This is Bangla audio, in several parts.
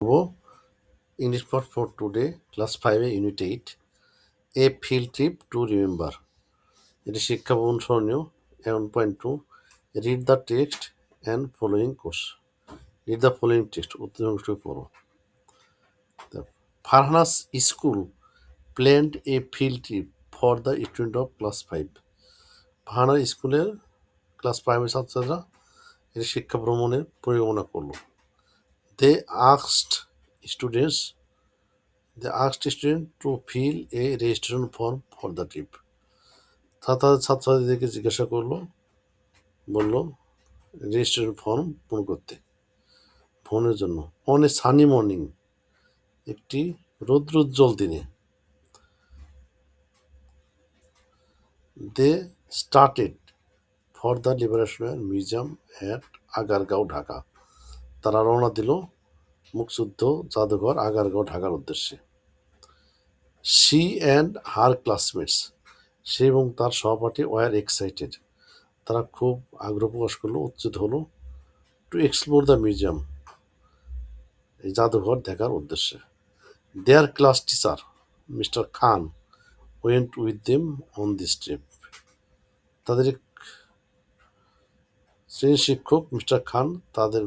Bo, English for today, class 5 unit 8, a field trip to remember. এটি শিক্ষা ভবন স্মরণীয় 1.2 read the text and following course. Read the following text. উত্তরাংশ পড়ো। Farhana's school planned a field trip for the student of class 5. ফারহানার স্কুলের ক্লাস 5 ছাত্ররা এটি শিক্ষা ভ্রমণের পরিকল্পনা করলো। They asked students They asked students to fill a registration form for the trip. তাদের ছাত্রছাত্রীদেরকে জিজ্ঞাসা বলল রেজিস্ট্রেশন ফর্ম পূরণ করতে ভ্রমণের জন্য। অন এ সানি মর্নিং, একটি রৌদ্রোজ্জ্বল দিনে, they started for the liberation museum at Agargaon, Dhaka. তারা রওনা দিল মুক্তিযুদ্ধ জাদুঘর আগারগাঁও, ঢাকার উদ্দেশ্যে। শি অ্যান্ড হার ক্লাসমেটস, সে এবং তার সহপাঠী ওয়ার এক্সাইটেড, তারা খুব আগ্রহ প্রকাশ করলো, উত্তেজিত হলো, টু এক্সপ্লোর দ্য মিউজিয়াম, এই জাদুঘর দেখার উদ্দেশ্যে। Their class teacher mister Khan went with them on this trip, তাদের শ্রেণীর শিক্ষক মিস্টার খান তাদের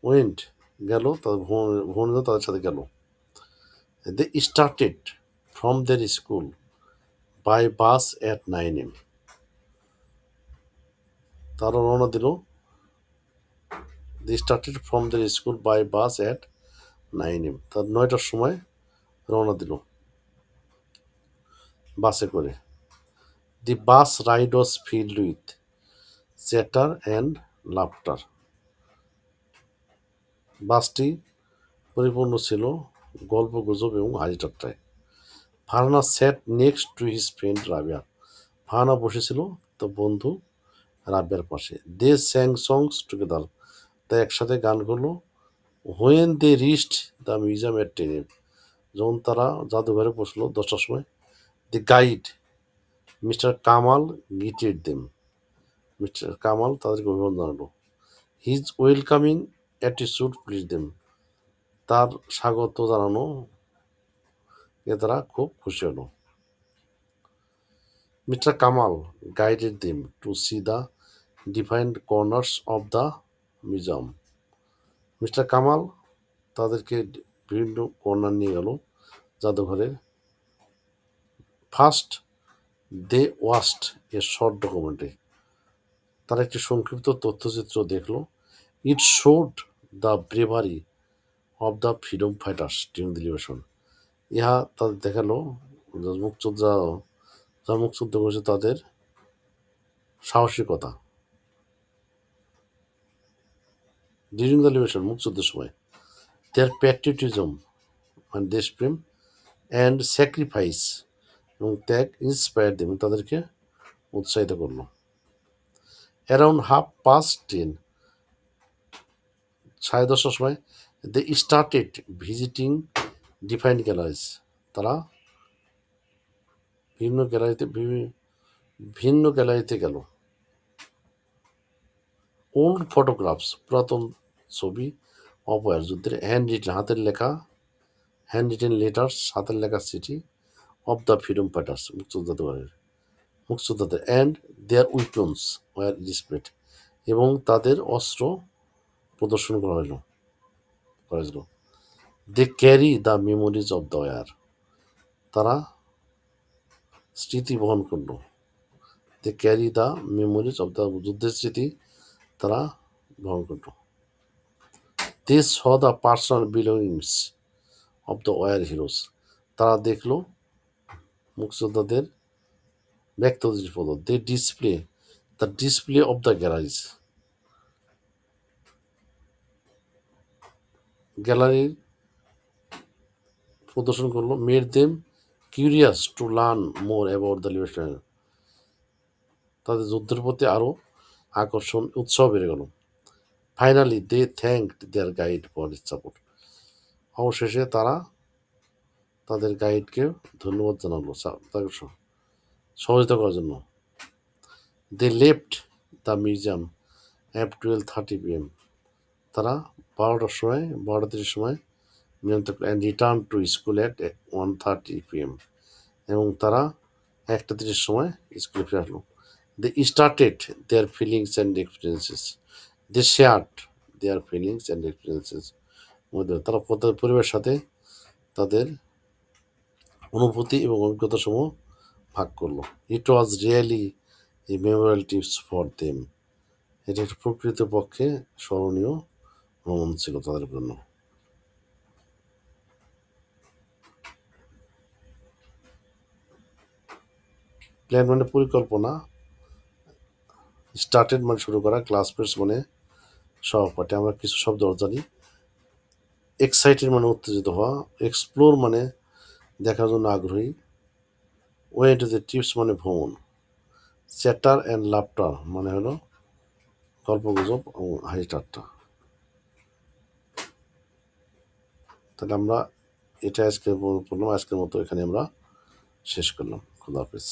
ওয়েন্ট গেল, তাদের ভ্রমণে তাদের সাথে গেল। They started from their school by bus at 9 AM, তারা রওনা দিল। They started from their school by bus at 9 AM, তার 9টার সময় রওনা দিল বাসে করে। The bus ride was filled with chatter and laughter, বাসটি পরিপূর্ণ ছিল গল্প গুজব এবং হাসি ঠাট্টায়। Farhana sat next to his friend Rabia, Farhana বসেছিল তার বন্ধু রাবিয়ার পাশে। দে স্যাং সংস টুগেদার, তাই একসাথে গান করলো। When they reached the museum at 10 AM, যখন তারা জাদুঘরে পৌঁছলো 10টার সময়। The guide mister Kamal greeted them, mister Kamal তাদেরকে অভিবাদন জানালো। His welcoming attitude pleased them, তার স্বাগত জানানো তারা খুব খুশি হলো। Mister Kamal guided them to see the defined corners of the museum, mister Kamal তাদেরকে বিভিন্ন কর্নার নিয়ে গেল জাদুঘরের। First they watched a short documentary, তারা একটি সংক্ষিপ্ত তথ্যচিত্র দেখল। It showed the bravery of the freedom fighters during the liberation, ইহা তাদের দেখালো মুক্তিযোদ্ধা যারা মুক্তিযুদ্ধ করেছে তাদের সাহসিকতা ডিউরিং দ্য লিবারেশন, মুক্তিযুদ্ধের সময়। দেয়ার প্যাট্রিয়টিজম মানে দেশপ্রেম অ্যান্ড স্যাক্রিফাইস এবং ত্যাগ ইন্সপায়ার দেম, তাদেরকে উৎসাহিত করলো। অ্যারাউন্ড 10:30, 10:30টার সময় they started visiting defined galleries, তারা ভিন্ন গ্যালারিতে গেল। ওল্ড ফটোগ্রাফস, পুরাতন ছবি, অপয়ার যুদ্ধের, হ্যান্ড রিটেন লেটার্স, হাতের লেখা চিঠি, অফ দ্য ফ্রিডম ফাইটার্স মুক্তিযোদ্ধাদের, and their weapons were displayed, এবং তাদের অস্ত্র প্রদর্শন করেছিল। They carry the memories of the war, তারা স্মৃতি বহন করলো। They carry the memories of the, যুদ্ধের স্মৃতি তারা বহন করলো। They saw the personal belongings of the war heroes, তারা দেখলো মুক্তিযোদ্ধাদের ব্যক্তিগত জিনিসপত্র। দে ডিসপ্লে অফ দ্য গ্যালারির প্রদর্শন করলো। Made them curious to learn more about the liberation, তাদের যুদ্ধের প্রতি আরও উৎসাহ বেড়ে গেল। Finally they thanked their guide for his support, অবশেষে তারা তাদের গাইডকে ধন্যবাদ জানালো তাকে সহযোগিতা করার জন্য। They left the museum at 12:30 PM, তারা 12:30 সময় নিয়ন্ত্রণ and return to school at 1:30 PM এবং তারা 1:30 সময় স্কুলে ফিরে আসলো। They started their feelings and experiences, they shared their feelings and experiences মধ্যে তারা পরিবারের সাথে তাদের অনুভূতি এবং অভিজ্ঞতাসমূহ ভাগ করলো। It was really a memorial tips for them. এটি একটা প্রকৃতপক্ষে স্মরণীয় ভ্রমণ ছিল তাদের জন্য। প্ল্যান মানে পরিকল্পনা, স্টার্টেড মানে শুরু করা, ক্লাসমেটস মানে সহপাঠী। আমরা কিছু শব্দ জানি। এক্সাইটেড মানে উত্তেজিত হওয়া, এক্সপ্লোর মানে দেখার জন্য আগ্রহী, ওয়েন্ট টু টিপস মানে ভ্রমণ, চ্যাটার অ্যান্ড লাফটার মানে হলো গল্পগুজব ও হাসি ঠাট্টা। তাহলে আমরা এটা আজকে বললাম, আজকের মতো এখানে আমরা শেষ করলাম। খুদা হাফেজ।